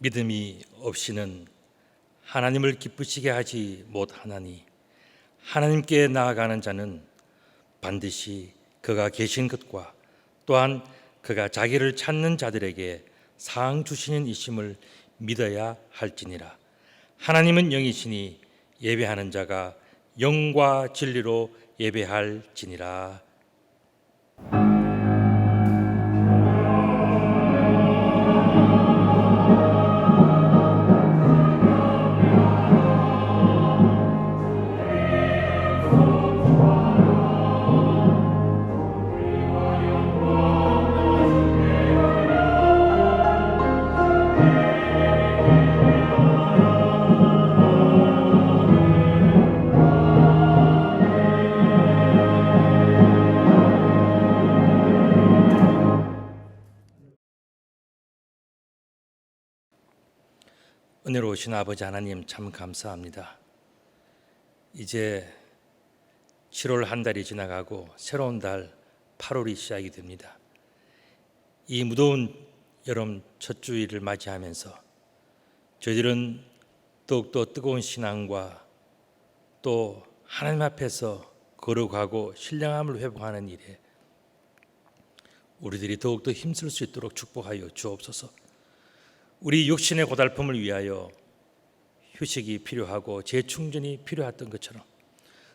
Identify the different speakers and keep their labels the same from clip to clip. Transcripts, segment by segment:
Speaker 1: 믿음이 없이는 하나님을 기쁘시게 하지 못하나니 하나님께 나아가는 자는 반드시 그가 계신 것과 또한 그가 자기를 찾는 자들에게 상 주시는 이심을 믿어야 할지니라. 하나님은 영이시니 예배하는 자가 영과 진리로 예배할지니라. 은혜로우신 아버지 하나님, 참 감사합니다. 이제 7월 한 달이 지나가고 새로운 달 8월이 시작이 됩니다. 이 무더운 여름 첫 주일을 맞이하면서 저희들은 더욱더 뜨거운 신앙과 또 하나님 앞에서 거룩하고 신령함을 회복하는 일에 우리들이 더욱더 힘쓸 수 있도록 축복하여 주옵소서. 우리 육신의 고달픔을 위하여 휴식이 필요하고 재충전이 필요했던 것처럼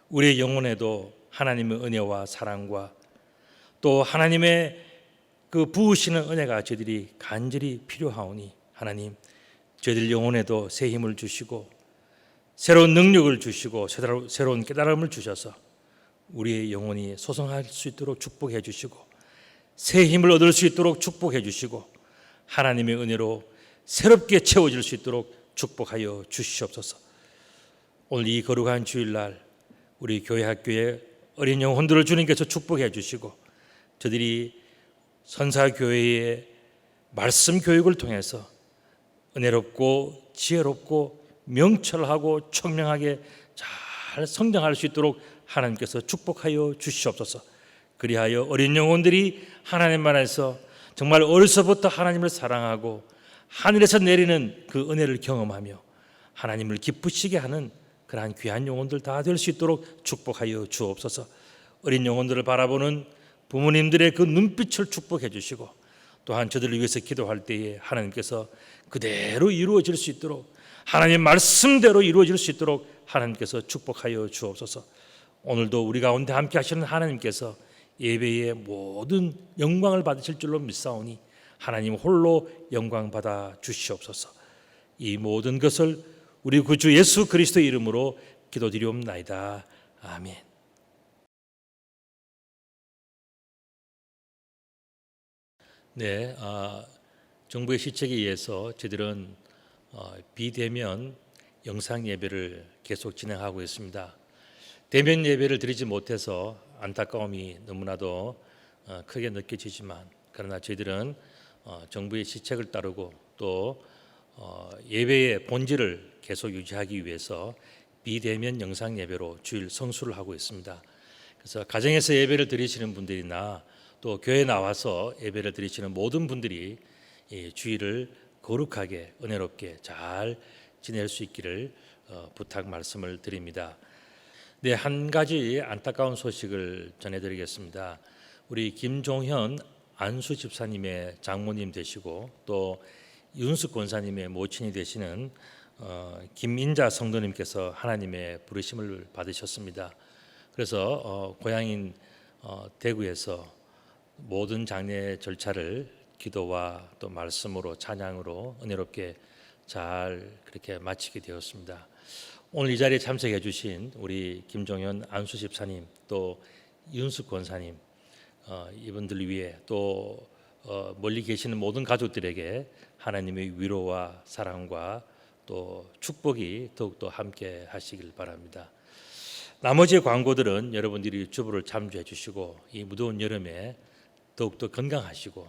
Speaker 1: 우리의 영혼에도 하나님의 은혜와 사랑과 또 하나님의 그 부으시는 은혜가 저희들이 간절히 필요하오니 하나님, 저희들 영혼에도 새 힘을 주시고 새로운 능력을 주시고 새로운 깨달음을 주셔서 우리의 영혼이 소성할 수 있도록 축복해 주시고 새 힘을 얻을 수 있도록 축복해 주시고 하나님의 은혜로 새롭게 채워질 수 있도록 축복하여 주시옵소서. 오늘 이 거룩한 주일날 우리 교회 학교의 어린 영혼들을 주님께서 축복해 주시고 저들이 선사교회의 말씀 교육을 통해서 은혜롭고 지혜롭고 명철하고 청명하게 잘 성장할 수 있도록 하나님께서 축복하여 주시옵소서. 그리하여 어린 영혼들이 하나님 안에서 정말 어려서부터 하나님을 사랑하고 하늘에서 내리는 그 은혜를 경험하며 하나님을 기쁘시게 하는 그러한 귀한 영혼들 다 될 수 있도록 축복하여 주옵소서. 어린 영혼들을 바라보는 부모님들의 그 눈빛을 축복해 주시고 또한 저들을 위해서 기도할 때에 하나님께서 그대로 이루어질 수 있도록 하나님 말씀대로 이루어질 수 있도록 하나님께서 축복하여 주옵소서. 오늘도 우리 가운데 함께 하시는 하나님께서 예배의 모든 영광을 받으실 줄로 믿사오니 하나님 홀로 영광 받아 주시옵소서. 이 모든 것을 우리 구주 예수 그리스도의 이름으로 기도드리옵나이다. 아멘. 네, 정부의 시책에 의해서 저희들은 비대면 영상 예배를 계속 진행하고 있습니다. 대면 예배를 드리지 못해서 안타까움이 너무나도 크게 느껴지지만 그러나 저희들은 정부의 시책을 따르고 또 예배의 본질을 계속 유지하기 위해서 비대면 영상 예배로 주일 성수를 하고 있습니다. 그래서 가정에서 예배를 드리시는 분들이나 또 교회에 나와서 예배를 드리시는 모든 분들이 주일을 거룩하게 은혜롭게 잘 지낼 수 있기를 부탁 말씀을 드립니다. 네, 한 가지 안타까운 소식을 전해드리겠습니다. 우리 김종현 안수 집사님의 장모님 되시고 또 윤숙 권사님의 모친이 되시는 김인자 성도님께서 하나님의 부르심을 받으셨습니다. 그래서 고향인 대구에서 모든 장례 절차를 기도와 또 말씀으로 찬양으로 은혜롭게 잘 그렇게 마치게 되었습니다. 오늘 이 자리에 참석해 주신 우리 김종현 안수 집사님 또 윤숙 권사님 이분들 위해 또 멀리 계시는 모든 가족들에게 하나님의 위로와 사랑과 또 축복이 더욱더 함께 하시길 바랍니다. 나머지 광고들은 여러분들이 주부를 참조해 주시고 이 무더운 여름에 더욱더 건강하시고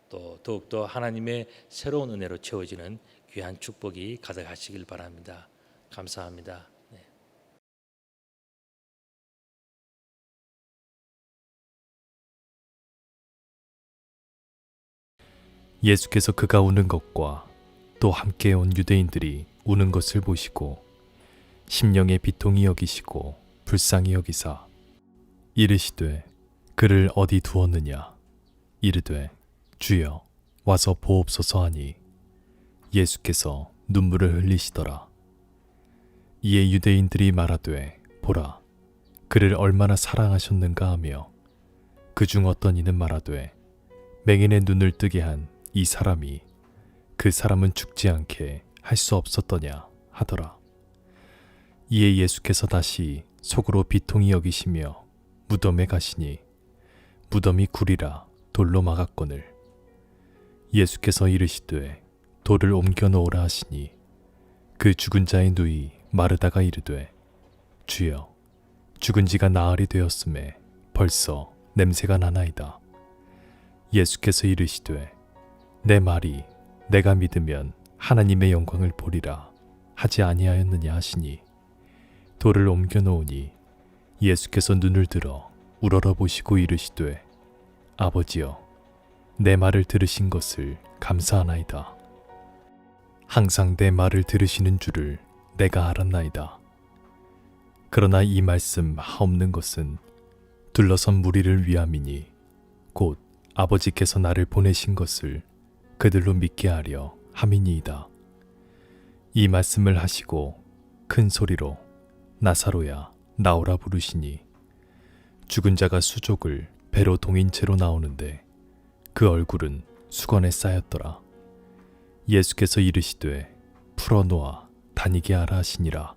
Speaker 1: 또 더욱더 하나님의 새로운 은혜로 채워지는 귀한 축복이 가득하시길 바랍니다. 감사합니다.
Speaker 2: 예수께서 그가 오는 것과 또 함께 온 유대인들이 우는 것을 보시고 심령의 비통이 여기시고 불쌍히 여기사 이르시되 그를 어디 두었느냐. 이르되 주여 와서 보옵소서 하니 예수께서 눈물을 흘리시더라. 이에 유대인들이 말하되 보라 그를 얼마나 사랑하셨는가 하며 그중 어떤 이는 말하되 맹인의 눈을 뜨게 한 이 사람이 그 사람은 죽지 않게 할 수 없었더냐 하더라. 이에 예수께서 다시 속으로 비통히 여기시며 무덤에 가시니 무덤이 구리라 돌로 막았거늘 예수께서 이르시되 돌을 옮겨 놓으라 하시니 그 죽은 자의 누이 마르다가 이르되 주여 죽은 지가 나흘이 되었음에 벌써 냄새가 나나이다. 예수께서 이르시되 내 말이 내가 믿으면 하나님의 영광을 보리라 하지 아니하였느냐 하시니 돌을 옮겨 놓으니 예수께서 눈을 들어 우러러 보시고 이르시되 아버지여 내 말을 들으신 것을 감사하나이다. 항상 내 말을 들으시는 줄을 내가 알았나이다. 그러나 이 말씀 하옵는 것은 둘러선 무리를 위함이니 곧 아버지께서 나를 보내신 것을 그들로 믿게 하려 함이니이다. 이 말씀을 하시고 큰 소리로 나사로야 나오라 부르시니 죽은 자가 수족을 배로 동인 채로 나오는데 그 얼굴은 수건에 쌓였더라. 예수께서 이르시되 풀어놓아 다니게 하라 하시니라.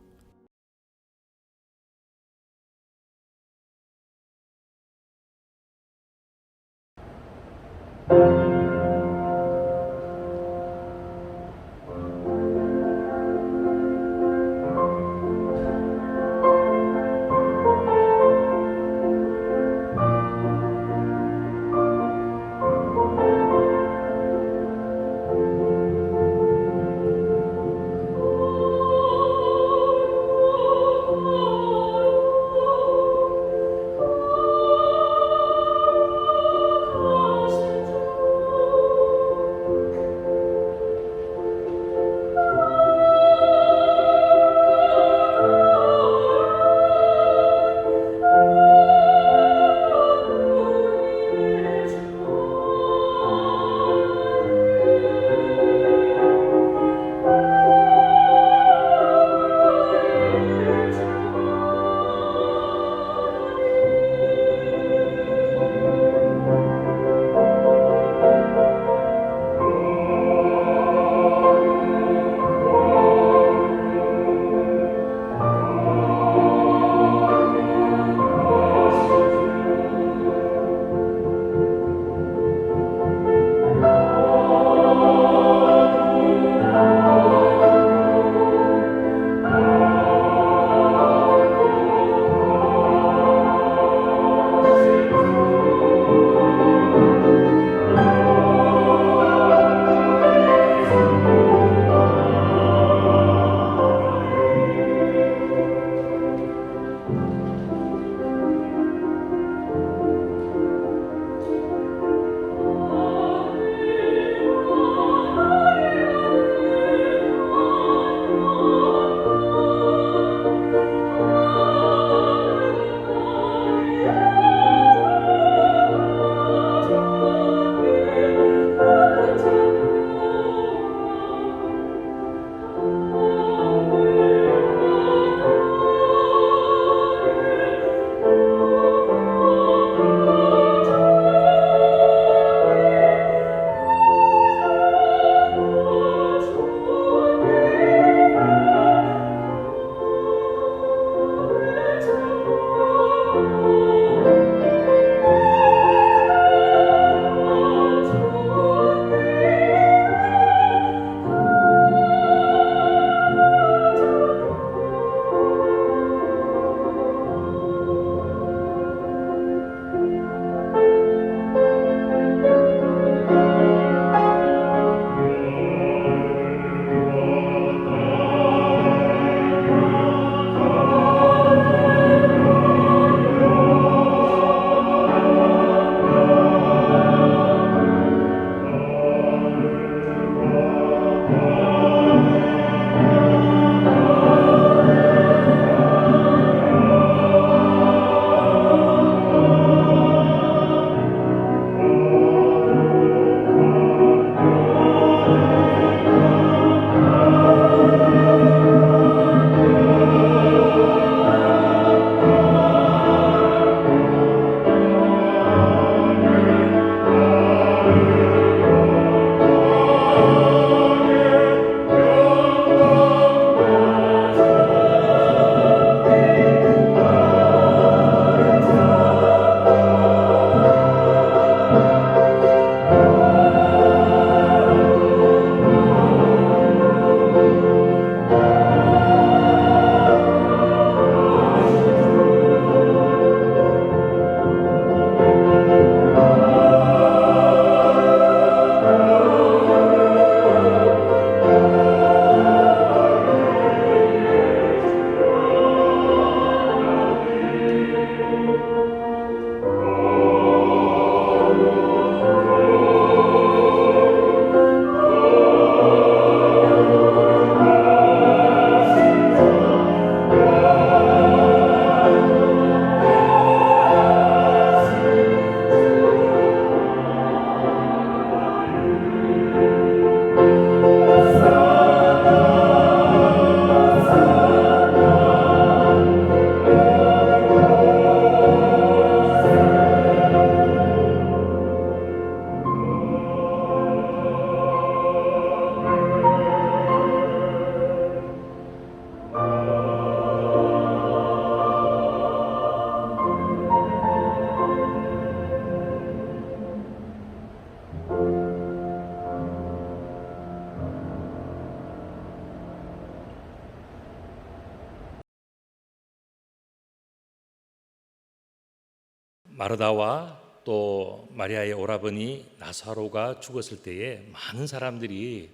Speaker 1: 마르다와 또 마리아의 오라버니 나사로가 죽었을 때에 많은 사람들이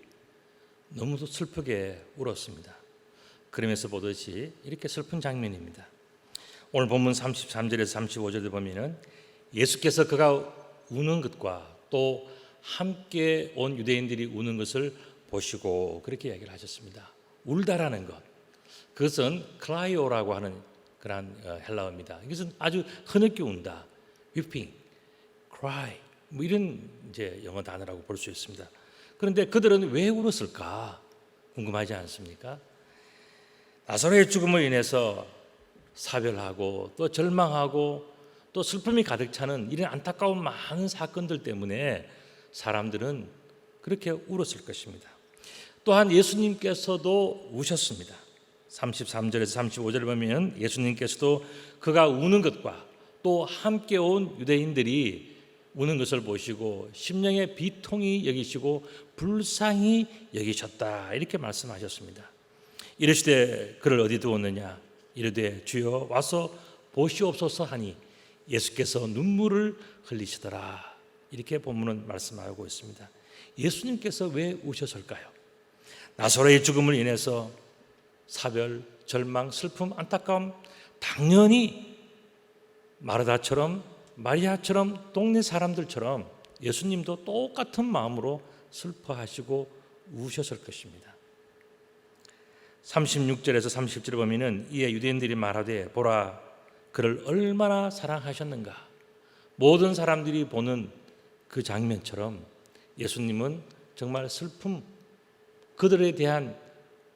Speaker 1: 너무도 슬프게 울었습니다. 그러면서 보듯이 이렇게 슬픈 장면입니다. 오늘 본문 33절에서 35절에 보면은 예수께서 그가 우는 것과 또 함께 온 유대인들이 우는 것을 보시고 그렇게 이야기를 하셨습니다. 울다라는 것, 그것은 클라이오라고 하는 그런 헬라어입니다. 이것은 아주 흐느끼 운다, weeping, cry, 뭐 이런 이제 영어 단어라고 볼 수 있습니다. 그런데 그들은 왜 울었을까 궁금하지 않습니까? 나사로의 죽음을 인해서 사별하고 또 절망하고 또 슬픔이 가득 차는 이런 안타까운 많은 사건들 때문에 사람들은 그렇게 울었을 것입니다. 또한 예수님께서도 우셨습니다. 33절에서 35절을 보면 예수님께서도 그가 우는 것과 또 함께 온 유대인들이 우는 것을 보시고 심령의 비통이 여기시고 불쌍히 여기셨다 이렇게 말씀하셨습니다. 이르시되 그를 어디 두었느냐 이르되 주여 와서 보시옵소서 하니 예수께서 눈물을 흘리시더라 이렇게 본문은 말씀하고 있습니다. 예수님께서 왜 우셨을까요? 나사로의 죽음을 인해서 사별, 절망, 슬픔, 안타까움 당연히 마르다처럼 마리아처럼 동네 사람들처럼 예수님도 똑같은 마음으로 슬퍼하시고 우셨을 것입니다. 36절에서 30절에 보면은 이에 유대인들이 말하되 보라 그를 얼마나 사랑하셨는가. 모든 사람들이 보는 그 장면처럼 예수님은 정말 슬픔, 그들에 대한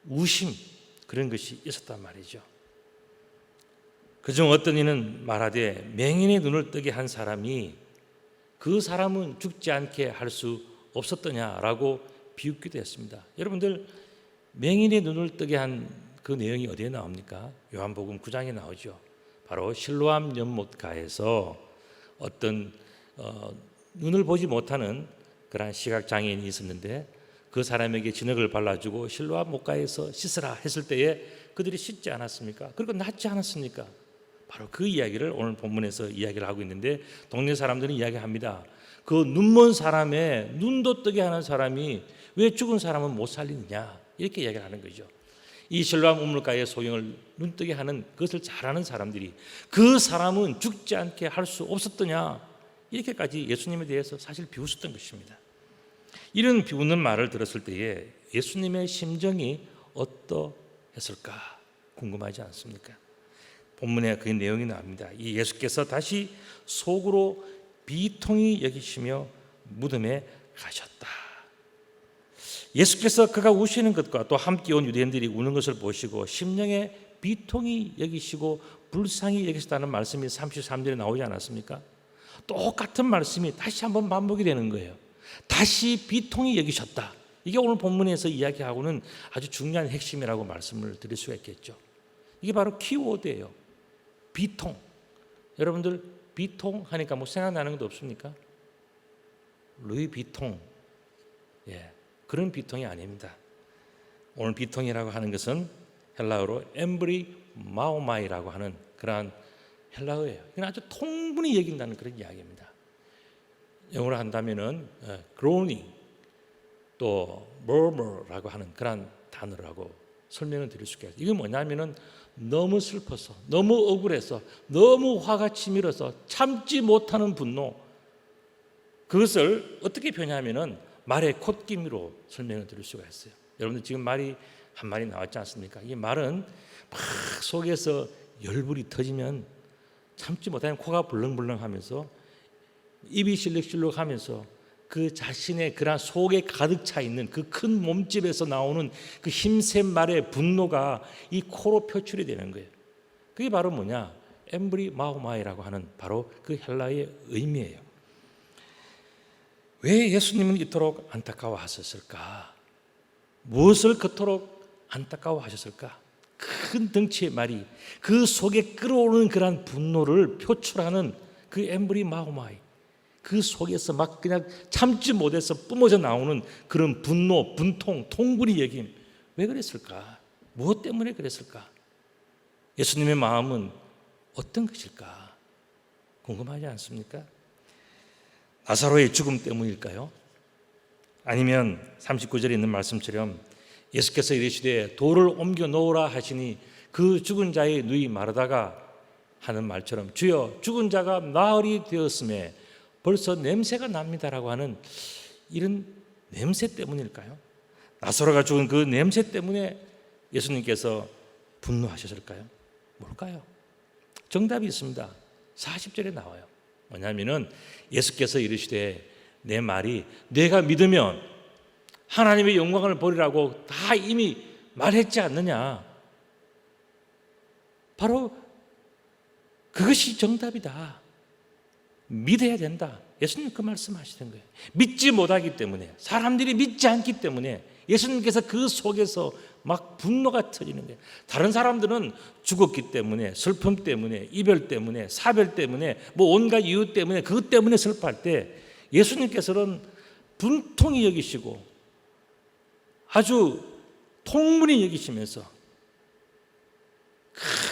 Speaker 1: 우심 그런 것이 있었단 말이죠. 그중 어떤 이는 말하되 맹인의 눈을 뜨게 한 사람이 그 사람은 죽지 않게 할 수 없었더냐라고 비웃기도 했습니다. 여러분들 맹인의 눈을 뜨게 한 그 내용이 어디에 나옵니까? 요한복음 9장에 나오죠. 바로 실로암 연못가에서 어떤 눈을 보지 못하는 그런 시각장애인이 있었는데 그 사람에게 진흙을 발라주고 실로암 못가에서 씻으라 했을 때에 그들이 씻지 않았습니까? 그리고 낫지 않았습니까? 바로 그 이야기를 오늘 본문에서 이야기를 하고 있는데 동네 사람들은 이야기합니다. 그 눈먼 사람의 눈도 뜨게 하는 사람이 왜 죽은 사람은 못 살리느냐 이렇게 이야기를 하는 거죠. 이 실로암 우물가의 소경을 눈뜨게 하는 그것을 잘하는 사람들이 그 사람은 죽지 않게 할 수 없었더냐 이렇게까지 예수님에 대해서 사실 비웃었던 것입니다. 이런 비웃는 말을 들었을 때에 예수님의 심정이 어떠했을까 궁금하지 않습니까? 본문에 그 내용이 나옵니다. 이 예수께서 다시 속으로 비통히 여기시며 무덤에 가셨다. 예수께서 그가 우시는 것과 또 함께 온 유대인들이 우는 것을 보시고 심령에 비통히 여기시고 불쌍히 여기셨다는 말씀이 33절에 나오지 않았습니까? 똑같은 말씀이 다시 한번 반복이 되는 거예요. 다시 비통히 여기셨다. 이게 오늘 본문에서 이야기하고는 아주 중요한 핵심이라고 말씀을 드릴 수가 있겠죠. 이게 바로 키워드예요. 비통. 여러분들 비통 하니까 뭐 생각나는 것도 없습니까? 루이 비통. 예, 그런 비통이 아닙니다. 오늘 비통이라고 하는 것은 헬라어로 엠브리 마오마이라고 하는 그러한 헬라어예요. 이건 아주 통분히 여긴다는 그런 이야기입니다. 영어로 한다면은 groaning 또 murmur라고 하는 그런 단어라고 설명을 드릴 수가 있어요. 이게 뭐냐면은 너무 슬퍼서, 너무 억울해서, 너무 화가 치밀어서 참지 못하는 분노. 그것을 어떻게 표현하면은 말의 콧기미로 설명을 드릴 수가 있어요. 여러분들 지금 말이 한 마리 나왔지 않습니까? 이 말은 막 속에서 열불이 터지면 참지 못하면 코가 불렁불렁하면서 입이 실룩실룩하면서 그 자신의 그런 속에 가득 차 있는 그 큰 몸집에서 나오는 그 힘센 말의 분노가 이 코로 표출이 되는 거예요. 그게 바로 뭐냐? 엠브리 마오마이라고 하는 바로 그 헬라의 의미예요. 왜 예수님은 이토록 안타까워하셨을까? 무엇을 그토록 안타까워하셨을까? 큰 덩치의 말이 그 속에 끓어오르는 그런 분노를 표출하는 그 엠브리 마오마이, 그 속에서 막 그냥 참지 못해서 뿜어져 나오는 그런 분노, 분통, 통분이 여김. 왜 그랬을까? 무엇 때문에 그랬을까? 예수님의 마음은 어떤 것일까? 궁금하지 않습니까? 나사로의 죽음 때문일까요? 아니면 39절에 있는 말씀처럼 예수께서 이르시되 돌을 옮겨 놓으라 하시니 그 죽은 자의 누이 마르다가 하는 말처럼 주여 죽은 자가 나흘이 되었음에 벌써 냄새가 납니다라고 하는 이런 냄새 때문일까요? 나사로가 죽은 그 냄새 때문에 예수님께서 분노하셨을까요? 뭘까요? 정답이 있습니다. 40절에 나와요. 뭐냐면은 예수께서 이르시되 내 말이 내가 믿으면 하나님의 영광을 보리라고 다 이미 말했지 않느냐. 바로 그것이 정답이다. 믿어야 된다. 예수님 그 말씀하시는 거예요. 믿지 못하기 때문에, 사람들이 믿지 않기 때문에 예수님께서 그 속에서 막 분노가 터지는 거예요. 다른 사람들은 죽었기 때문에, 슬픔 때문에, 이별 때문에, 사별 때문에, 뭐 온갖 이유 때문에, 그것 때문에 슬퍼할 때 예수님께서는 분통히 여기시고 아주 통분히 여기시면서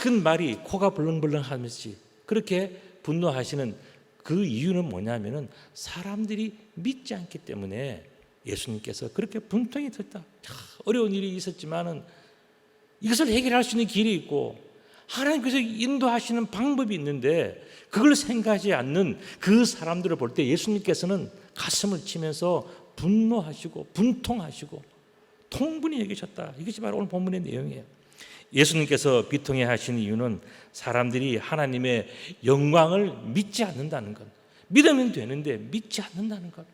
Speaker 1: 큰 말이 코가 벌렁벌렁 하면서 그렇게 분노하시는 그 이유는 뭐냐면은 사람들이 믿지 않기 때문에 예수님께서 그렇게 분통이 터졌다. 어려운 일이 있었지만은 이것을 해결할 수 있는 길이 있고 하나님께서 인도하시는 방법이 있는데 그걸 생각하지 않는 그 사람들을 볼 때 예수님께서는 가슴을 치면서 분노하시고 분통하시고 통분히 여기셨다. 이것이 바로 오늘 본문의 내용이에요. 예수님께서 비통해 하신 이유는 사람들이 하나님의 영광을 믿지 않는다는 것. 믿으면 되는데 믿지 않는다는 것.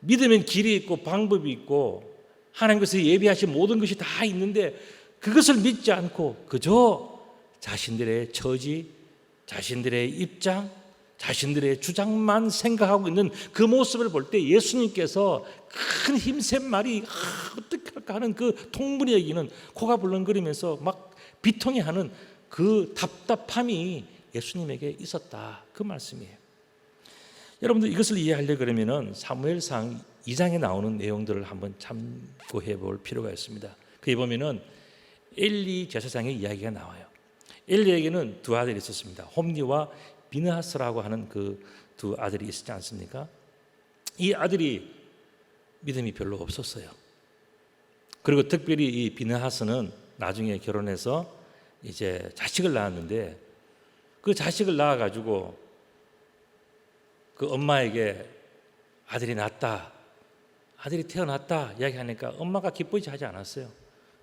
Speaker 1: 믿으면 길이 있고 방법이 있고 하나님께서 예비하신 모든 것이 다 있는데 그것을 믿지 않고 그저 자신들의 처지, 자신들의 입장, 자신들의 주장만 생각하고 있는 그 모습을 볼 때 예수님께서 큰 힘센 말이 어떻게 할까 하는 그 통분이 여기는 코가 불렁거리면서 막 비통해하는 그 답답함이 예수님에게 있었다. 그 말씀이에요. 여러분들 이것을 이해하려고 그러면은 사무엘상 2장에 나오는 내용들을 한번 참고해 볼 필요가 있습니다. 거기 보면은 엘리 제사장의 이야기가 나와요. 엘리에게는 두 아들이 있었습니다. 홈니와 비느하스라고 하는 그 두 아들이 있었지 않습니까? 이 아들이 믿음이 별로 없었어요. 그리고 특별히 이 비느하스는 나중에 결혼해서 이제 자식을 낳았는데 그 자식을 낳아가지고 그 엄마에게 아들이 낳았다, 아들이 태어났다 이야기하니까 엄마가 기쁘지 하지 않았어요.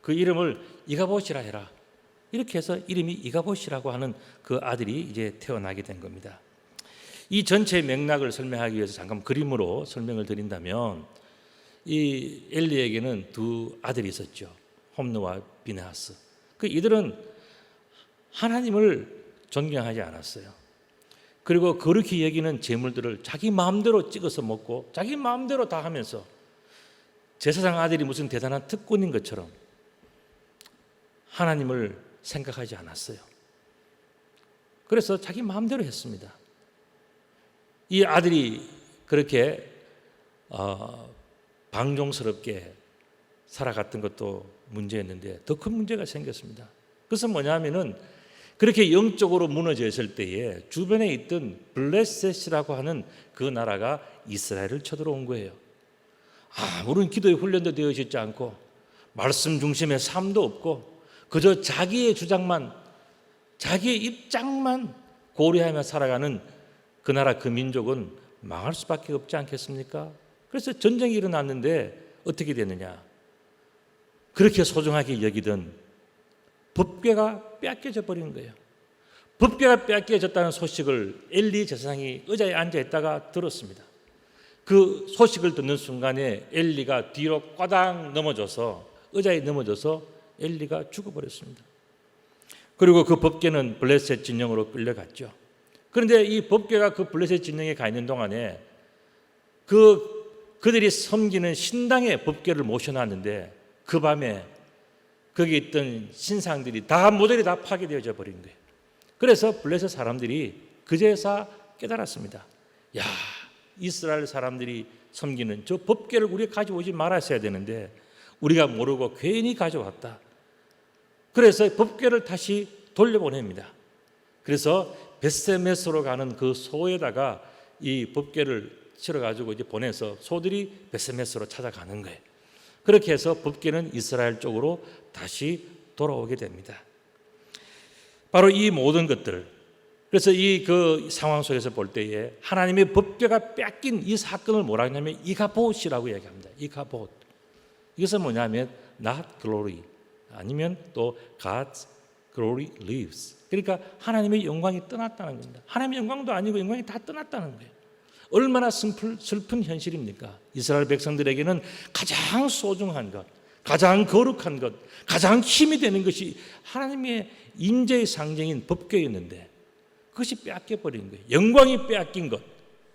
Speaker 1: 그 이름을 이가봇이라 해라. 이렇게 해서 이름이 이가봇이라고 하는 그 아들이 이제 태어나게 된 겁니다. 이 전체 맥락을 설명하기 위해서 잠깐 그림으로 설명을 드린다면 이 엘리에게는 두 아들이 있었죠. 홈느와 비느하스. 그 이들은 하나님을 존경하지 않았어요. 그리고 거룩히 여기는 재물들을 자기 마음대로 찍어서 먹고 자기 마음대로 다 하면서 제사장 아들이 무슨 대단한 특권인 것처럼 하나님을 생각하지 않았어요. 그래서 자기 마음대로 했습니다. 이 아들이 그렇게 방종스럽게 살아갔던 것도 문제였는데 더 큰 문제가 생겼습니다. 그것은 뭐냐면은 그렇게 영적으로 무너져 있을 때에 주변에 있던 블레셋이라고 하는 그 나라가 이스라엘을 쳐들어온 거예요. 아무런 기도의 훈련도 되어지지 않고 말씀 중심의 삶도 없고 그저 자기의 주장만, 자기의 입장만 고려하며 살아가는 그 나라 그 민족은 망할 수밖에 없지 않겠습니까? 그래서 전쟁이 일어났는데 어떻게 됐느냐? 그렇게 소중하게 여기던 법궤가 빼앗겨져 버린 거예요. 법궤가 빼앗겨졌다는 소식을 엘리 제사장이 의자에 앉아 있다가 들었습니다. 그 소식을 듣는 순간에 엘리가 뒤로 꽈당 넘어져서 의자에 넘어져서 엘리가 죽어버렸습니다. 그리고 그 법궤는 블레셋 진영으로 끌려갔죠. 그런데 이 법궤가 그 블레셋 진영에 가 있는 동안에 그들이 섬기는 신당에 법궤를 모셔놨는데 그 밤에 거기 있던 신상들이 다 모델이 다 파괴되어져 버린 거예요. 그래서 블레셋 사람들이 그제서 깨달았습니다. 야, 이스라엘 사람들이 섬기는 저 법궤를 우리가 가져오지 말았어야 되는데 우리가 모르고 괜히 가져왔다. 그래서 법궤를 다시 돌려보냅니다. 그래서 벳세메스로 가는 그 소에다가 이 법궤를 실어가지고 이제 보내서 소들이 벳세메스로 찾아가는 거예요. 그렇게 해서 법궤는 이스라엘 쪽으로 다시 돌아오게 됩니다. 바로 이 모든 것들, 그래서 이 그 상황 속에서 볼 때에 하나님의 법궤가 뺏긴 이 사건을 뭐라 하냐면 이가봇이라고 얘기합니다. 이가봇. 이것은 뭐냐면 not glory, 아니면 또 God's glory leaves. 그러니까 하나님의 영광이 떠났다는 겁니다. 하나님의 영광도 아니고 영광이 다 떠났다는 거예요. 얼마나 슬픈 현실입니까? 이스라엘 백성들에게는 가장 소중한 것, 가장 거룩한 것, 가장 힘이 되는 것이 하나님의 임재의 상징인 법궤였는데 그것이 빼앗겨버린 거예요. 영광이 빼앗긴 것.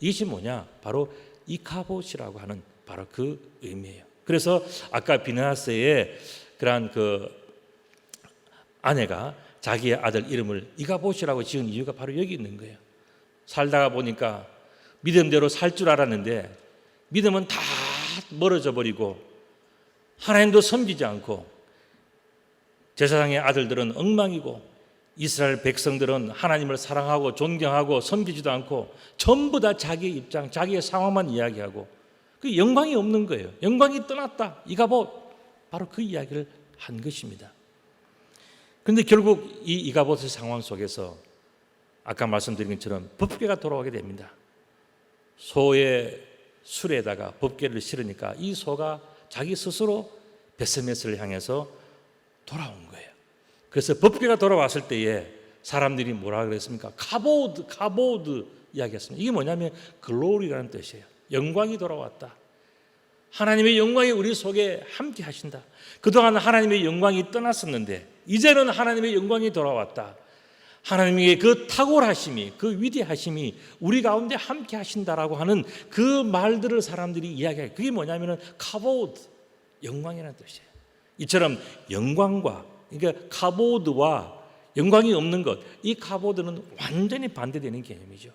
Speaker 1: 이것이 뭐냐? 바로 이가봇이라고 하는 바로 그 의미예요. 그래서 아까 비느하스의 그러한 그 아내가 자기의 아들 이름을 이가봇이라고 지은 이유가 바로 여기 있는 거예요. 살다가 보니까 믿음대로 살 줄 알았는데 믿음은 다 멀어져 버리고 하나님도 섬기지 않고 제사장의 아들들은 엉망이고 이스라엘 백성들은 하나님을 사랑하고 존경하고 섬기지도 않고 전부 다 자기의 입장, 자기의 상황만 이야기하고 그 영광이 없는 거예요. 영광이 떠났다. 이가봇. 바로 그 이야기를 한 것입니다. 그런데 결국 이 이가봇의 상황 속에서 아까 말씀드린 것처럼 법궤가 돌아오게 됩니다. 소의 술에다가 법궤를 실으니까 이 소가 자기 스스로 벳세메스를 향해서 돌아온 거예요. 그래서 법궤가 돌아왔을 때에 사람들이 뭐라 그랬습니까? 가보드 이야기했습니다. 이게 뭐냐면 글로리라는 뜻이에요. 영광이 돌아왔다. 하나님의 영광이 우리 속에 함께 하신다. 그동안 하나님의 영광이 떠났었는데 이제는 하나님의 영광이 돌아왔다. 하나님의 그 탁월하심이, 그 위대하심이 우리 가운데 함께 하신다라고 하는 그 말들을 사람들이 이야기해요. 그게 뭐냐면 카보드, 영광이라는 뜻이에요. 이처럼 영광과, 그러니까 카보드와 영광이 없는 것, 이 카보드는 완전히 반대되는 개념이죠.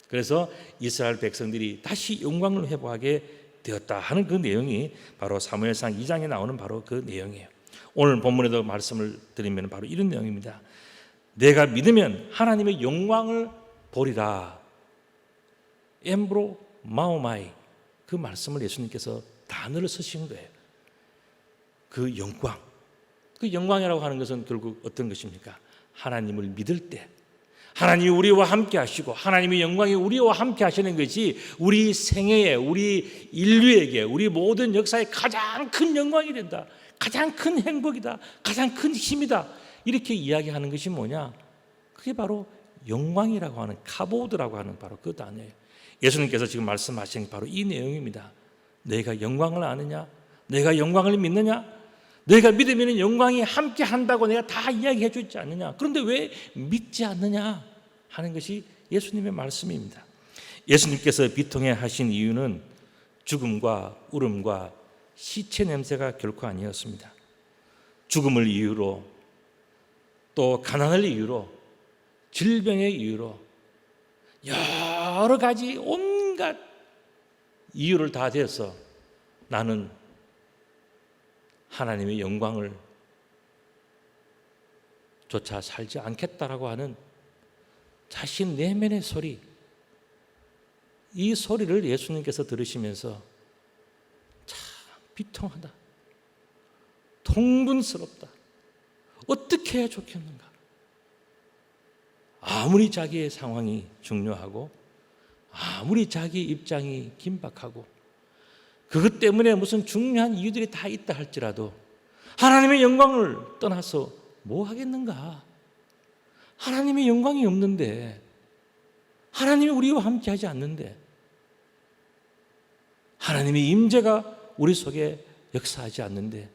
Speaker 1: 그래서 이스라엘 백성들이 다시 영광을 회복하게 되었다 하는 그 내용이 바로 사무엘상 2장에 나오는 바로 그 내용이에요. 오늘 본문에도 말씀을 드리면 바로 이런 내용입니다. 내가 믿으면 하나님의 영광을 보리라. 엠브로 마오마이, 그 말씀을 예수님께서 단어를 쓰신 거예요. 그 영광, 그 영광이라고 하는 것은 결국 어떤 것입니까? 하나님을 믿을 때 하나님이 우리와 함께 하시고 하나님의 영광이 우리와 함께 하시는 것이 우리 생애에, 우리 인류에게, 우리 모든 역사에 가장 큰 영광이 된다. 가장 큰 행복이다. 가장 큰 힘이다. 이렇게 이야기하는 것이 뭐냐? 그게 바로 영광이라고 하는, 카보드라고 하는 바로 그 단어예요. 예수님께서 지금 말씀하신 바로 이 내용입니다. 내가 영광을 아느냐? 내가 영광을 믿느냐? 내가 믿으면 영광이 함께 한다고 내가 다 이야기해 주지 않느냐? 그런데 왜 믿지 않느냐? 하는 것이 예수님의 말씀입니다. 예수님께서 비통해 하신 이유는 죽음과 울음과 시체 냄새가 결코 아니었습니다. 죽음을 이유로, 또 가난을 이유로, 질병의 이유로, 여러 가지 온갖 이유를 다 대서 나는 하나님의 영광을 조차 살지 않겠다라고 하는 자신 내면의 소리, 이 소리를 예수님께서 들으시면서 참 비통하다, 통분스럽다, 어떻게 해야 좋겠는가. 아무리 자기의 상황이 중요하고 아무리 자기 입장이 긴박하고 그것 때문에 무슨 중요한 이유들이 다 있다 할지라도 하나님의 영광을 떠나서 뭐 하겠는가? 하나님의 영광이 없는데, 하나님이 우리와 함께 하지 않는데, 하나님의 임재가 우리 속에 역사하지 않는데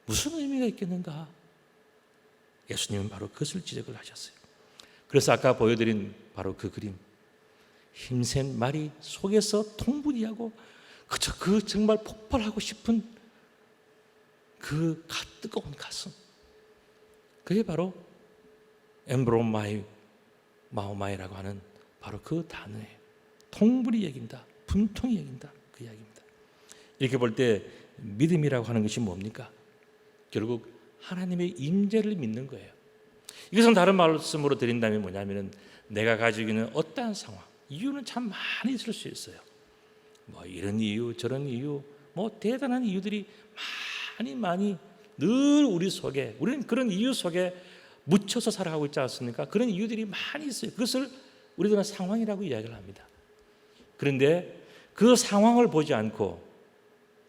Speaker 1: 무슨 의미가 있겠는가? 예수님은 바로 그것을 지적을 하셨어요. 그래서 아까 보여드린 바로 그 그림, 힘센 말이 속에서 통분이하고 그저 그 정말 폭발하고 싶은 그 뜨거운 가슴, 그게 바로 엠브로마이 마오마이라고 하는 바로 그 단어예요. 통분이 여긴다, 분통이 여긴다, 그 이야기입니다. 이렇게 볼 때 믿음이라고 하는 것이 뭡니까? 결국 하나님의 임재를 믿는 거예요. 이것은 다른 말씀으로 드린다면 뭐냐면은 내가 가지고 있는 어떠한 상황, 이유는 참 많이 있을 수 있어요. 뭐 이런 이유 저런 이유, 뭐 대단한 이유들이 많이 늘 우리 속에, 우리는 그런 이유 속에 묻혀서 살아가고 있지 않습니까? 그런 이유들이 많이 있어요. 그것을 우리들은 상황이라고 이야기를 합니다. 그런데 그 상황을 보지 않고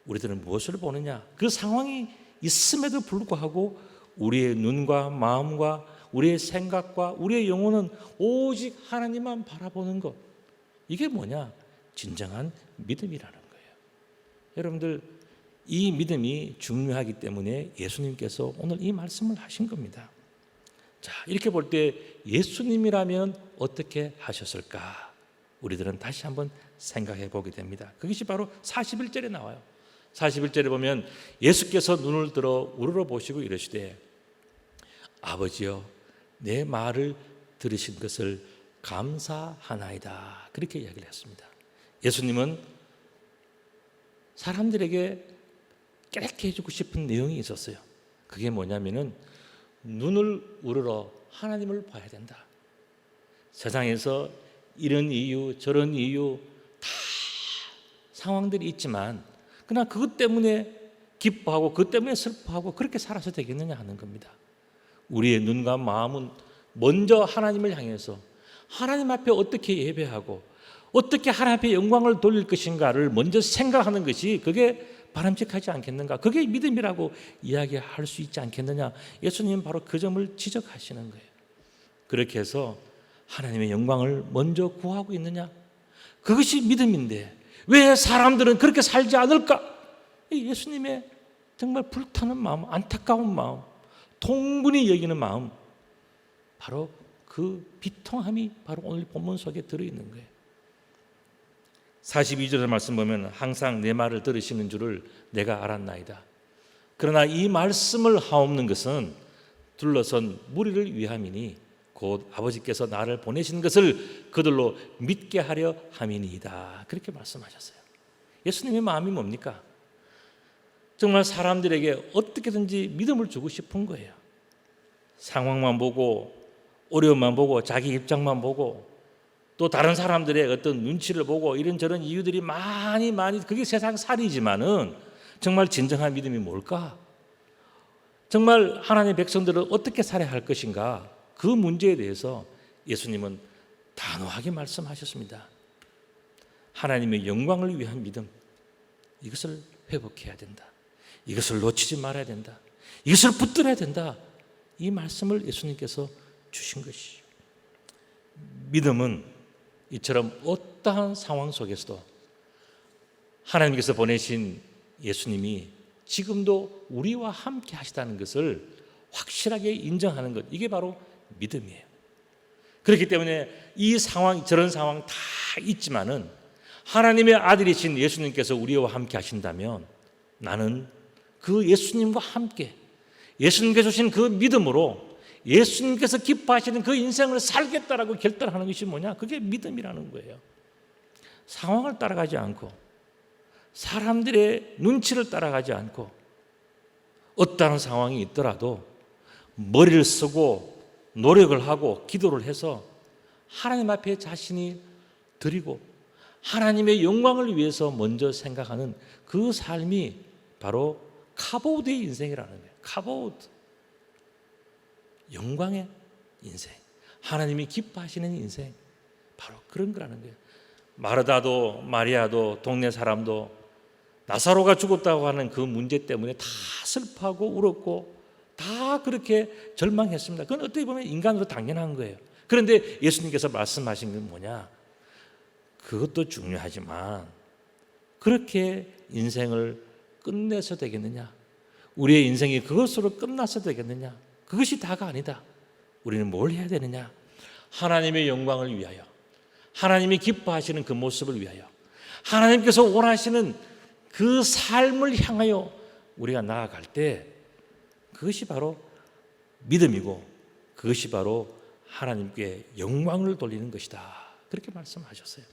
Speaker 1: 우리들은 무엇을 보느냐? 그 상황이 있음에도 불구하고 우리의 눈과 마음과 우리의 생각과 우리의 영혼은 오직 하나님만 바라보는 것, 이게 뭐냐? 진정한 믿음이라는 거예요. 여러분들, 이 믿음이 중요하기 때문에 예수님께서 오늘 이 말씀을 하신 겁니다. 자, 이렇게 볼 때 예수님이라면 어떻게 하셨을까? 우리들은 다시 한번 생각해 보게 됩니다. 그것이 바로 41절에 나와요. 41절에 보면 예수께서 눈을 들어 우러러 보시고 이르시되 아버지여 내 말을 들으신 것을 감사하나이다. 그렇게 이야기를 했습니다. 예수님은 사람들에게 깨닫게 해주고 싶은 내용이 있었어요. 그게 뭐냐면은 눈을 우러러 하나님을 봐야 된다. 세상에서 이런 이유 저런 이유 다 상황들이 있지만 그러나 그것 때문에 기뻐하고 그것 때문에 슬퍼하고 그렇게 살아서 되겠느냐 하는 겁니다. 우리의 눈과 마음은 먼저 하나님을 향해서 하나님 앞에 어떻게 예배하고 어떻게 하나님 앞에 영광을 돌릴 것인가를 먼저 생각하는 것이 그게 바람직하지 않겠는가? 그게 믿음이라고 이야기할 수 있지 않겠느냐? 예수님은 바로 그 점을 지적하시는 거예요. 그렇게 해서 하나님의 영광을 먼저 구하고 있느냐? 그것이 믿음인데 왜 사람들은 그렇게 살지 않을까? 예수님의 정말 불타는 마음, 안타까운 마음, 통분히 여기는 마음, 바로 그 비통함이 바로 오늘 본문 속에 들어있는 거예요. 42절의 말씀 보면 항상 내 말을 들으시는 줄을 내가 알았나이다. 그러나 이 말씀을 하옵는 것은 둘러선 무리를 위함이니 곧 아버지께서 나를 보내신 것을 그들로 믿게 하려 함이니이다. 그렇게 말씀하셨어요. 예수님의 마음이 뭡니까? 정말 사람들에게 어떻게든지 믿음을 주고 싶은 거예요. 상황만 보고 어려움만 보고 자기 입장만 보고 또 다른 사람들의 어떤 눈치를 보고 이런저런 이유들이 많이 그게 세상 살이지만은 정말 진정한 믿음이 뭘까? 정말 하나님의 백성들을 어떻게 살아야 할 것인가? 그 문제에 대해서 예수님은 단호하게 말씀하셨습니다. 하나님의 영광을 위한 믿음, 이것을 회복해야 된다. 이것을 놓치지 말아야 된다. 이것을 붙들어야 된다. 이 말씀을 예수님께서 주신 것이죠. 믿음은 이처럼 어떠한 상황 속에서도 하나님께서 보내신 예수님이 지금도 우리와 함께 하시다는 것을 확실하게 인정하는 것, 이게 바로 믿음이에요. 그렇기 때문에 이 상황, 저런 상황 다 있지만은 하나님의 아들이신 예수님께서 우리와 함께 하신다면 나는 그 예수님과 함께 예수님께서 주신 그 믿음으로 예수님께서 기뻐하시는 그 인생을 살겠다라고 결단하는 것이 뭐냐? 그게 믿음이라는 거예요. 상황을 따라가지 않고 사람들의 눈치를 따라가지 않고 어떠한 상황이 있더라도 머리를 쓰고 노력을 하고 기도를 해서 하나님 앞에 자신이 드리고 하나님의 영광을 위해서 먼저 생각하는 그 삶이 바로 카보드의 인생이라는 거예요. 카보드, 영광의 인생, 하나님이 기뻐하시는 인생, 바로 그런 거라는 거예요. 마르다도 마리아도 동네 사람도 나사로가 죽었다고 하는 그 문제 때문에 다 슬퍼하고 울었고 다 그렇게 절망했습니다. 그건 어떻게 보면 인간으로 당연한 거예요. 그런데 예수님께서 말씀하신 건 뭐냐? 그것도 중요하지만 그렇게 인생을 끝내서 되겠느냐? 우리의 인생이 그것으로 끝나서 되겠느냐? 그것이 다가 아니다. 우리는 뭘 해야 되느냐? 하나님의 영광을 위하여, 하나님이 기뻐하시는 그 모습을 위하여, 하나님께서 원하시는 그 삶을 향하여 우리가 나아갈 때 그것이 바로 믿음이고 그것이 바로 하나님께 영광을 돌리는 것이다. 그렇게 말씀하셨어요.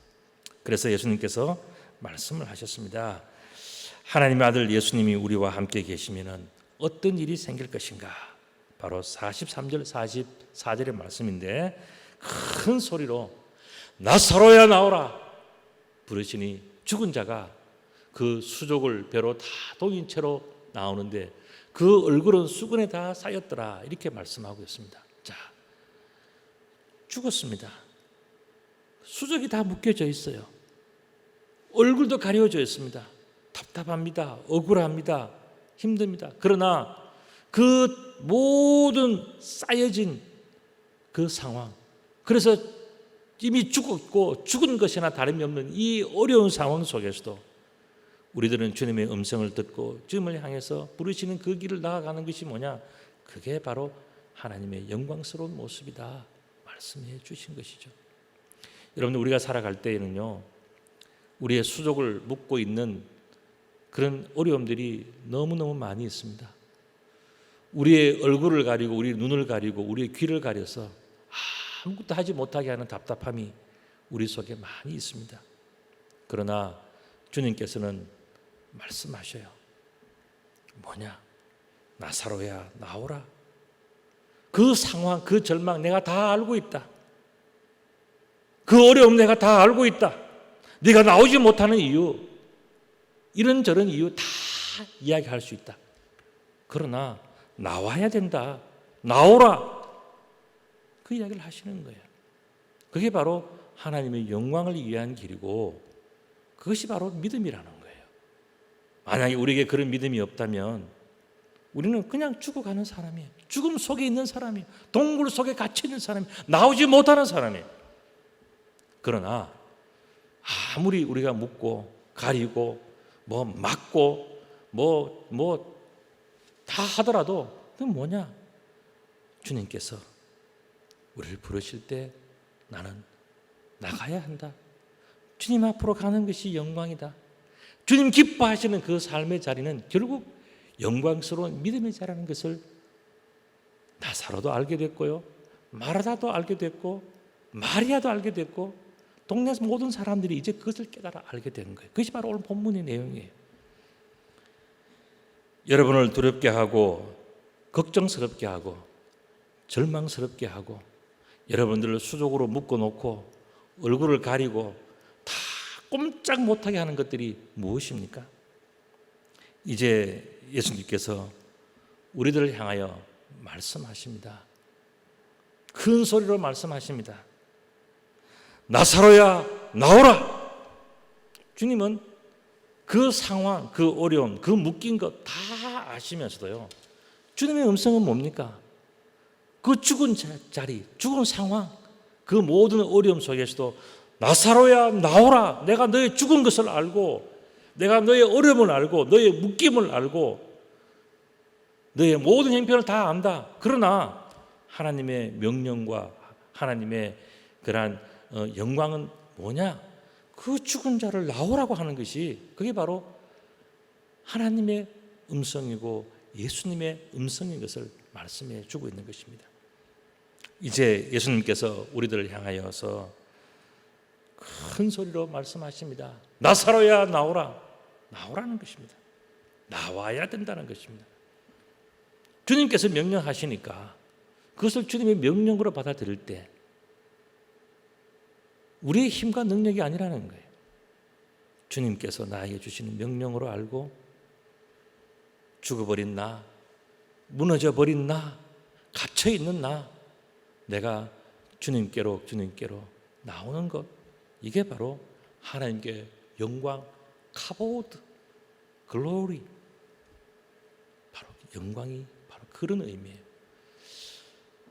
Speaker 1: 그래서 예수님께서 말씀을 하셨습니다. 하나님의 아들 예수님이 우리와 함께 계시면은 어떤 일이 생길 것인가? 바로 43절 44절의 말씀인데 큰 소리로 나사로야 나오라 부르시니 죽은 자가 그 수족을 배로 다 동인 채로 나오는데 그 얼굴은 수건에 다 쌓였더라 이렇게 말씀하고 있습니다. 자, 죽었습니다. 수족이 다 묶여져 있어요. 얼굴도 가려져 있습니다. 답답합니다. 억울합니다. 힘듭니다. 그러나 그 모든 쌓여진 그 상황, 그래서 이미 죽었고 죽은 것이나 다름이 없는 이 어려운 상황 속에서도 우리들은 주님의 음성을 듣고 주님을 향해서 부르시는 그 길을 나아가는 것이 뭐냐? 그게 바로 하나님의 영광스러운 모습이다 말씀해 주신 것이죠. 여러분, 우리가 살아갈 때에는요, 우리의 수족을 묶고 있는 그런 어려움들이 너무너무 많이 있습니다. 우리의 얼굴을 가리고 우리의 눈을 가리고 우리의 귀를 가려서 아무것도 하지 못하게 하는 답답함이 우리 속에 많이 있습니다. 그러나 주님께서는 말씀하셔요. 뭐냐? 나사로야 나오라. 그 상황, 그 절망 내가 다 알고 있다. 그 어려움 내가 다 알고 있다. 네가 나오지 못하는 이유, 이런저런 이유 다 이야기할 수 있다. 그러나 나와야 된다. 나오라. 그 이야기를 하시는 거예요. 그게 바로 하나님의 영광을 위한 길이고 그것이 바로 믿음이라는 거예요. 만약에 우리에게 그런 믿음이 없다면 우리는 그냥 죽어가는 사람이에요. 죽음 속에 있는 사람이에요. 동굴 속에 갇혀 있는 사람이에요. 나오지 못하는 사람이에요. 그러나 아무리 우리가 묻고 가리고 뭐 막고 뭐 다 하더라도 그 뭐냐? 주님께서 우리를 부르실 때 나는 나가야 한다. 주님 앞으로 가는 것이 영광이다. 주님 기뻐하시는 그 삶의 자리는 결국 영광스러운 믿음의 자리라는 것을 나사로도 알게 됐고요, 마르다도 알게 됐고 마리아도 알게 됐고 동네 모든 사람들이 이제 그것을 깨달아 알게 되는 거예요. 그것이 바로 오늘 본문의 내용이에요. 여러분을 두렵게 하고 걱정스럽게 하고 절망스럽게 하고 여러분들을 수족으로 묶어놓고 얼굴을 가리고 다 꼼짝 못하게 하는 것들이 무엇입니까? 이제 예수님께서 우리들을 향하여 말씀하십니다. 큰 소리로 말씀하십니다. 나사로야 나오라. 주님은 그 상황, 그 어려움, 그 묶인 것 다 아시면서도요, 주님의 음성은 뭡니까? 그 죽은 자리, 죽은 상황, 그 모든 어려움 속에서도 나사로야 나오라. 내가 너의 죽은 것을 알고 내가 너의 어려움을 알고 너의 묶임을 알고 너의 모든 형편을 다 안다. 그러나 하나님의 명령과 하나님의 그러한 영광은 뭐냐? 그 죽은 자를 나오라고 하는 것이 그게 바로 하나님의 음성이고 예수님의 음성인 것을 말씀해 주고 있는 것입니다. 이제 예수님께서 우리들을 향하여서 큰 소리로 말씀하십니다. 나사로야 나오라. 나오라는 것입니다. 나와야 된다는 것입니다. 주님께서 명령하시니까 그것을 주님의 명령으로 받아들일 때 우리의 힘과 능력이 아니라는 거예요. 주님께서 나에게 주시는 명령으로 알고 죽어버린 나, 무너져버린 나, 갇혀있는 나, 내가 주님께로 나오는 것, 이게 바로 하나님께 영광, 카보드, 글로리, 바로 영광이 바로 그런 의미예요.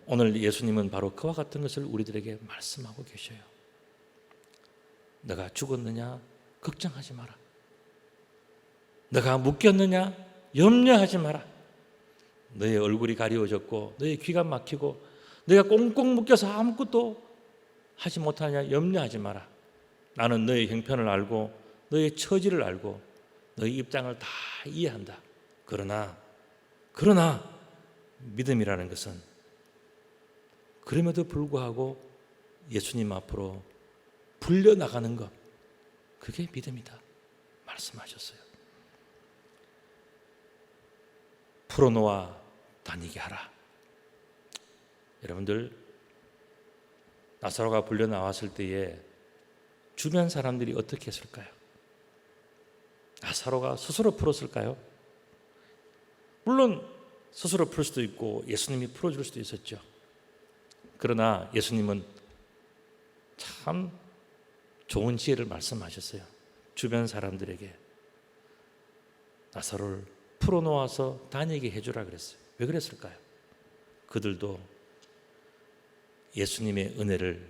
Speaker 1: 오늘 예수님은 바로 그와 같은 것을 우리들에게 말씀하고 계셔요. 너가 죽었느냐? 걱정하지 마라. 너가 묶였느냐? 염려하지 마라. 너의 얼굴이 가리워졌고 너의 귀가 막히고 너가 꽁꽁 묶여서 아무것도 하지 못하느냐? 염려하지 마라. 나는 너의 형편을 알고 너의 처지를 알고 너의 입장을 다 이해한다. 그러나 믿음이라는 것은 그럼에도 불구하고 예수님 앞으로 불려나가는 것, 그게 믿음이다 말씀하셨어요. 풀어놓아 다니게 하라. 여러분들, 나사로가 불려 나왔을 때에 주변 사람들이 어떻게 했을까요? 나사로가 스스로 풀었을까요? 물론 스스로 풀 수도 있고 예수님이 풀어줄 수도 있었죠. 그러나 예수님은 참 좋은 지혜를 말씀하셨어요. 주변 사람들에게 나사로를 풀어놓아서 다니게 해주라 그랬어요. 왜 그랬을까요? 그들도 예수님의 은혜를,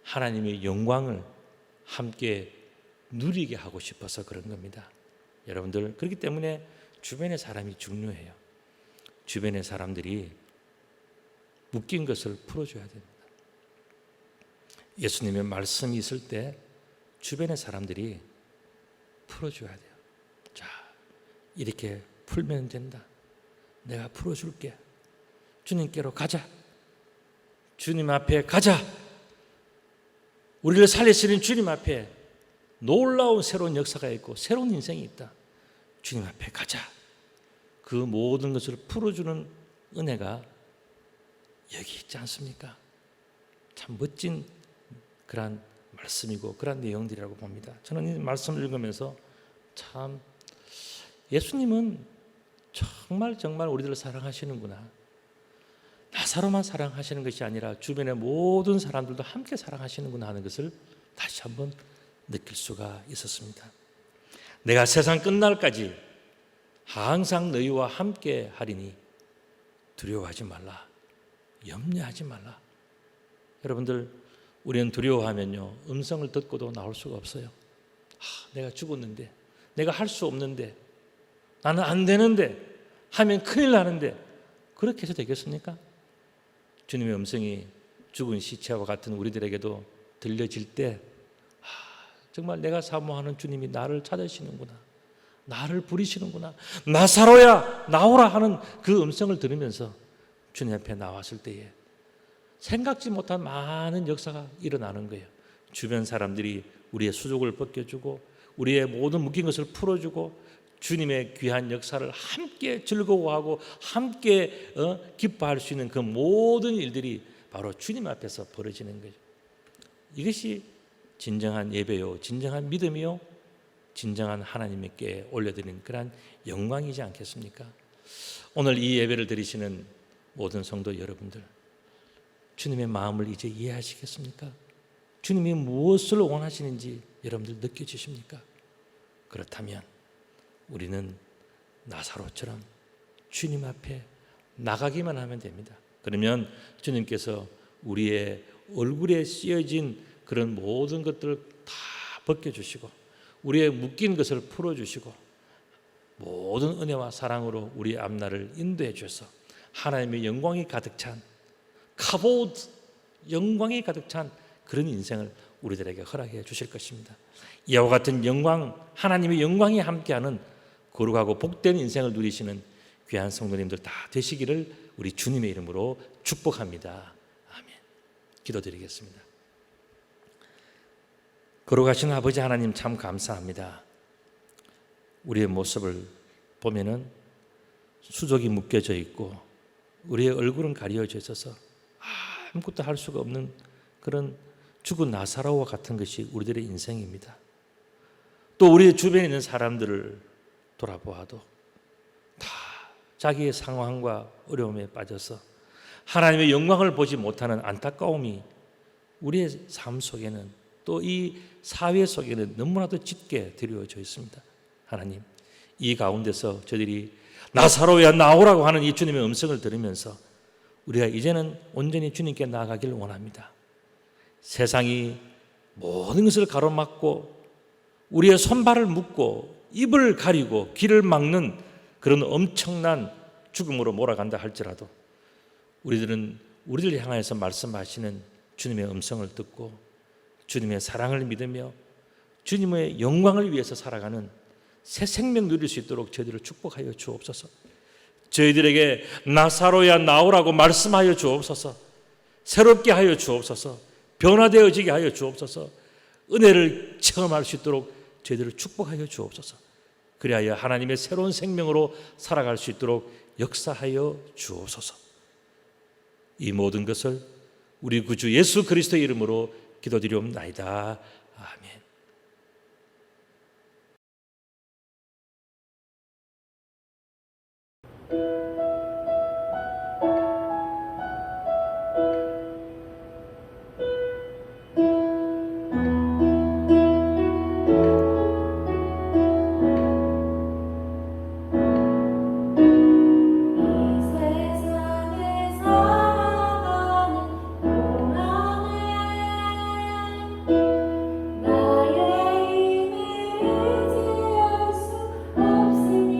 Speaker 1: 하나님의 영광을 함께 누리게 하고 싶어서 그런 겁니다. 여러분들, 그렇기 때문에 주변의 사람이 중요해요. 주변의 사람들이 묶인 것을 풀어줘야 됩니다. 예수님의 말씀이 있을 때 주변의 사람들이 풀어줘야 돼요. 자, 이렇게 풀면 된다. 내가 풀어줄게. 주님께로 가자. 주님 앞에 가자. 우리를 살리시는 주님 앞에 놀라운 새로운 역사가 있고 새로운 인생이 있다. 주님 앞에 가자. 그 모든 것을 풀어주는 은혜가 여기 있지 않습니까? 참 멋진 그런 말씀이고 그런 내용들이라고 봅니다. 저는 이 말씀을 읽으면서 참 예수님은 정말 우리들을 사랑하시는구나. 나사로만 사랑하시는 것이 아니라 주변의 모든 사람들도 함께 사랑하시는구나 하는 것을 다시 한번 느낄 수가 있었습니다. 내가 세상 끝날까지 항상 너희와 함께 하리니 두려워하지 말라. 염려하지 말라. 여러분들, 우리는 두려워하면요, 음성을 듣고도 나올 수가 없어요. 내가 죽었는데, 내가 할 수 없는데, 나는 안 되는데, 하면 큰일 나는데, 그렇게 해서 되겠습니까? 주님의 음성이 죽은 시체와 같은 우리들에게도 들려질 때 정말 내가 사모하는 주님이 나를 찾으시는구나, 나를 부리시는구나, 나사로야 나오라 하는 그 음성을 들으면서 주님 앞에 나왔을 때에 생각지 못한 많은 역사가 일어나는 거예요. 주변 사람들이 우리의 수족을 벗겨주고 우리의 모든 묶인 것을 풀어주고 주님의 귀한 역사를 함께 즐거워하고 함께 기뻐할 수 있는 그 모든 일들이 바로 주님 앞에서 벌어지는 거죠. 이것이 진정한 예배요, 진정한 믿음이요, 진정한 하나님께 올려드리는 그러한 영광이지 않겠습니까? 오늘 이 예배를 드리시는 모든 성도 여러분들, 주님의 마음을 이제 이해하시겠습니까? 주님이 무엇을 원하시는지 여러분들 느껴지십니까? 그렇다면 우리는 나사로처럼 주님 앞에 나가기만 하면 됩니다. 그러면 주님께서 우리의 얼굴에 씌어진 그런 모든 것들을 다 벗겨주시고 우리의 묶인 것을 풀어주시고 모든 은혜와 사랑으로 우리 앞날을 인도해 주셔서 하나님의 영광이 가득 찬 카보드, 영광이 가득 찬 그런 인생을 우리들에게 허락해 주실 것입니다. 이와 같은 영광, 하나님의 영광이 함께하는 거룩하고 복된 인생을 누리시는 귀한 성도님들 다 되시기를 우리 주님의 이름으로 축복합니다. 아멘. 기도드리겠습니다. 거룩하신 아버지 하나님, 참 감사합니다. 우리의 모습을 보면은 수족이 묶여져 있고 우리의 얼굴은 가려져 있어서 아무것도 할 수가 없는 그런 죽은 나사로와 같은 것이 우리들의 인생입니다. 또 우리 주변에 있는 사람들을 돌아보아도 다 자기의 상황과 어려움에 빠져서 하나님의 영광을 보지 못하는 안타까움이 우리의 삶 속에는 또 이 사회 속에는 너무나도 짙게 드리워져 있습니다. 하나님, 이 가운데서 저들이 나사로야 나오라고 하는 이 주님의 음성을 들으면서 우리가 이제는 온전히 주님께 나아가길 원합니다. 세상이 모든 것을 가로막고 우리의 손발을 묶고 입을 가리고 길을 막는 그런 엄청난 죽음으로 몰아간다 할지라도 우리들은 우리를 향하여서 말씀하시는 주님의 음성을 듣고 주님의 사랑을 믿으며 주님의 영광을 위해서 살아가는 새 생명 누릴 수 있도록 저희들을 축복하여 주옵소서. 저희들에게 나사로야 나오라고 말씀하여 주옵소서. 새롭게 하여 주옵소서. 변화되어지게 하여 주옵소서. 은혜를 체험할 수 있도록 저희들을 축복하여 주옵소서. 그리하여 하나님의 새로운 생명으로 살아갈 수 있도록 역사하여 주옵소서. 이 모든 것을 우리 구주 예수 그리스도의 이름으로 기도드리옵나이다. 아멘.
Speaker 3: 세상에 살아가는 동안에 나의 힘을 의지할 수 없으니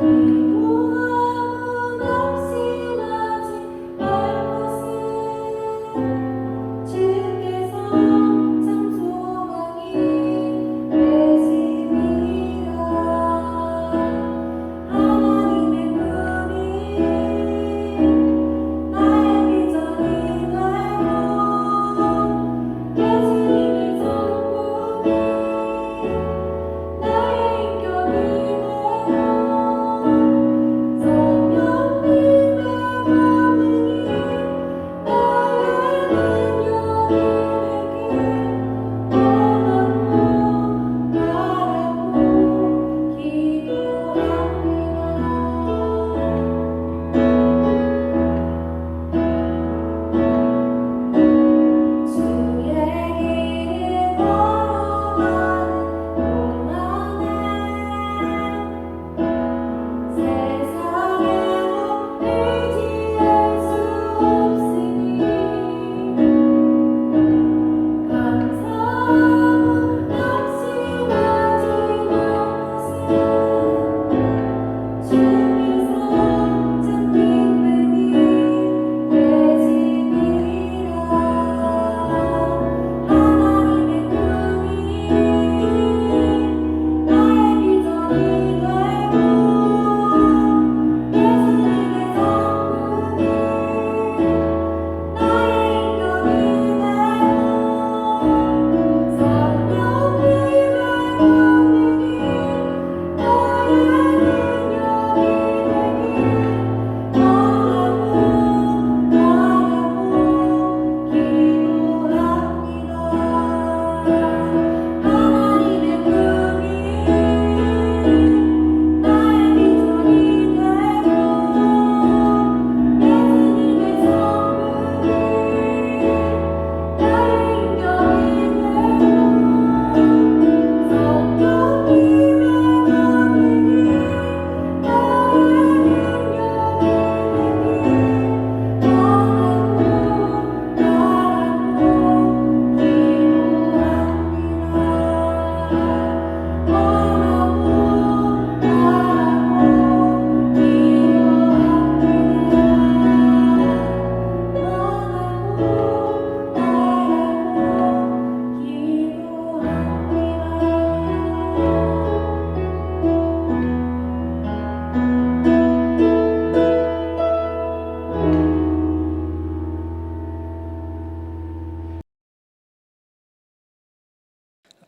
Speaker 3: 기도하고 낙심하지 말 것은 주께서 참 소망이 되시리라. 하나님의 품이 나의 비전이 되고 예수님의 성품이 나의 인격이 되고 성령님의 권능이 나의 능력이 되길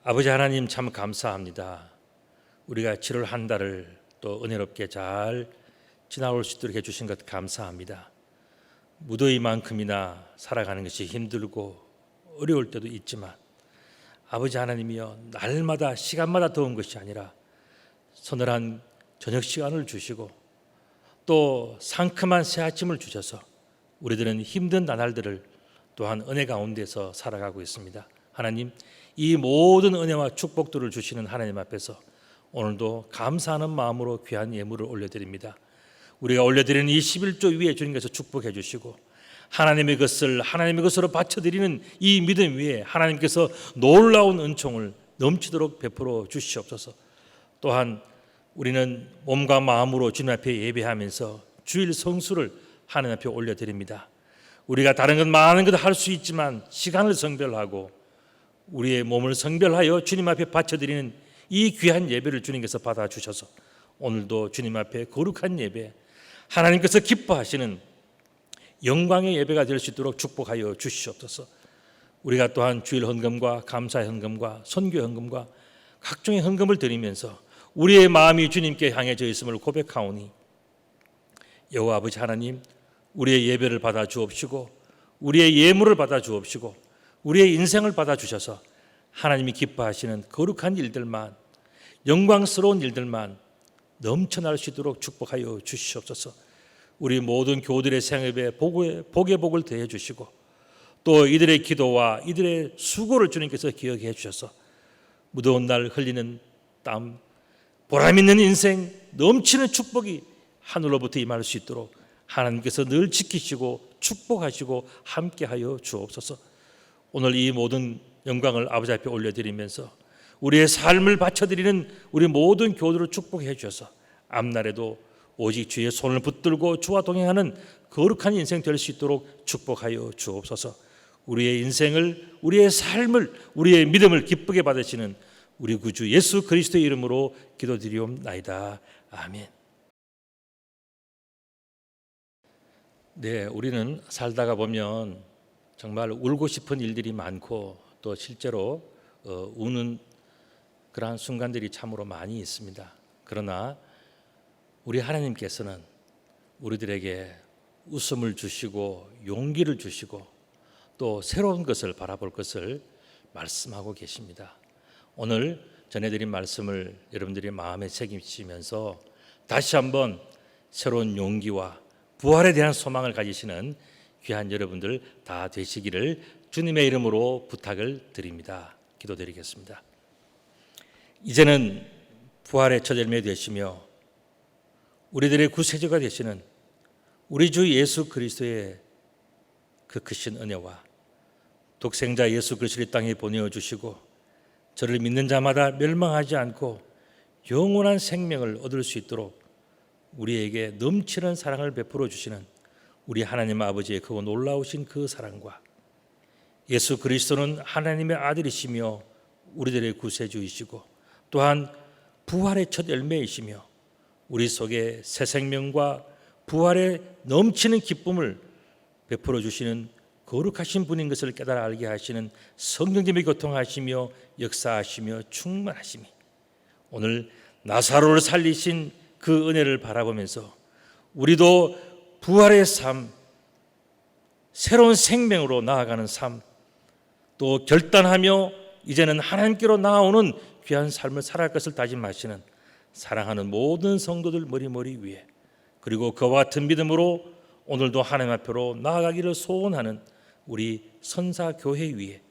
Speaker 1: 아버지 하나님 참 감사합니다. 우리가 7월 한 달을 또 은혜롭게 잘 지나올 수 있도록 해주신 것 감사합니다. 무더위만큼이나 살아가는 것이 힘들고 어려울 때도 있지만 아버지 하나님이여, 날마다 시간마다 더운 것이 아니라 서늘한 저녁 시간을 주시고 또 상큼한 새 아침을 주셔서 우리들은 힘든 나날들을 또한 은혜 가운데서 살아가고 있습니다. 하나님, 이 모든 은혜와 축복들을 주시는 하나님 앞에서 오늘도 감사하는 마음으로 귀한 예물을 올려드립니다. 우리가 올려드리는 이 11조 위에 주님께서 축복해 주시고 하나님의 것으로 바쳐드리는 이 믿음 위에 하나님께서 놀라운 은총을 넘치도록 베풀어 주시옵소서. 또한 우리는 몸과 마음으로 주님 앞에 예배하면서 주일 성수를 하나님 앞에 올려드립니다. 우리가 다른 것 많은 것 할 수 있지만 시간을 성별하고 우리의 몸을 성별하여 주님 앞에 바쳐드리는 이 귀한 예배를 주님께서 받아주셔서 오늘도 주님 앞에 거룩한 예배, 하나님께서 기뻐하시는 영광의 예배가 될 수 있도록 축복하여 주시옵소서. 우리가 또한 주일 헌금과 감사 헌금과 선교 헌금과 각종의 헌금을 드리면서 우리의 마음이 주님께 향해져 있음을 고백하오니 여호와 아버지 하나님, 우리의 예배를 받아 주옵시고 우리의 예물을 받아 주옵시고 우리의 인생을 받아 주셔서 하나님이 기뻐하시는 거룩한 일들만, 영광스러운 일들만 넘쳐날 수 있도록 축복하여 주시옵소서. 우리 모든 교우들의 생업에 복의 복을 더해 주시고 또 이들의 기도와 이들의 수고를 주님께서 기억해 주셔서 무더운 날 흘리는 땀, 보람 있는 인생, 넘치는 축복이 하늘로부터 임할 수 있도록 하나님께서 늘 지키시고 축복하시고 함께하여 주옵소서. 오늘 이 모든 영광을 아버지 앞에 올려드리면서 우리의 삶을 바쳐드리는 우리 모든 교우들을 축복해 주셔서 앞날에도 오직 주의 손을 붙들고 주와 동행하는 거룩한 인생 될 수 있도록 축복하여 주옵소서. 우리의 인생을, 우리의 삶을, 우리의 믿음을 기쁘게 받으시는 우리 구주 예수 그리스도의 이름으로 기도드리옵나이다. 아멘. 네, 우리는 살다가 보면 정말 울고 싶은 일들이 많고 또 실제로 우는 그러한 순간들이 참으로 많이 있습니다. 그러나 우리 하나님께서는 우리들에게 웃음을 주시고 용기를 주시고 또 새로운 것을 바라볼 것을 말씀하고 계십니다. 오늘 전해드린 말씀을 여러분들이 마음에 새기시면서 다시 한번 새로운 용기와 부활에 대한 소망을 가지시는 귀한 여러분들 다 되시기를 주님의 이름으로 부탁을 드립니다. 기도드리겠습니다. 이제는 부활의 첫 열매 되시며 우리들의 구세주가 되시는 우리 주 예수 그리스도의 그 크신 은혜와 독생자 예수 그리스도를 땅에 보내주시고 저를 믿는 자마다 멸망하지 않고 영원한 생명을 얻을 수 있도록 우리에게 넘치는 사랑을 베풀어 주시는 우리 하나님 아버지의 그 놀라우신 그 사랑과 예수 그리스도는 하나님의 아들이시며 우리들의 구세주이시고 또한 부활의 첫 열매이시며 우리 속에 새 생명과 부활의 넘치는 기쁨을 베풀어 주시는 거룩하신 분인 것을 깨달아 알게 하시는 성령님이 교통하시며 역사하시며 충만하심이 오늘 나사로를 살리신 그 은혜를 바라보면서 우리도 부활의 삶, 새로운 생명으로 나아가는 삶, 또 결단하며 이제는 하나님께로 나아오는 귀한 삶을 살아갈 것을 다짐하시는 사랑하는 모든 성도들 머리머리 위에 그리고 그와 같은 믿음으로 오늘도 하나님 앞으로 나아가기를 소원하는 우리 선사교회 위에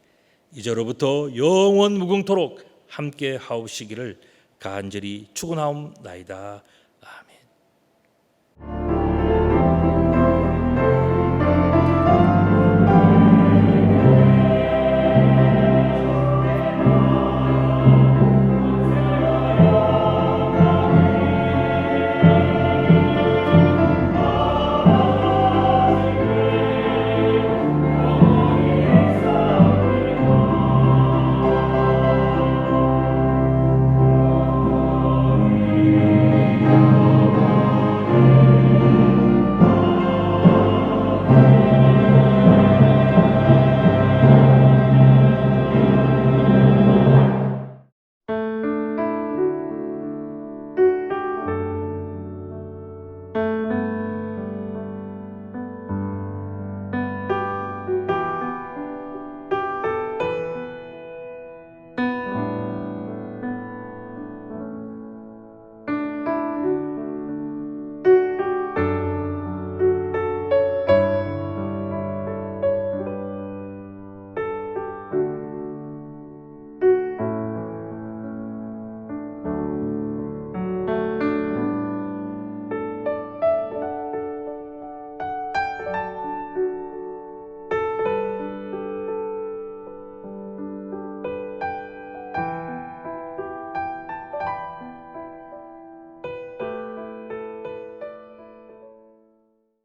Speaker 1: 이제로부터 영원 무궁토록 함께 하옵시기를 간절히 축원하옵나이다.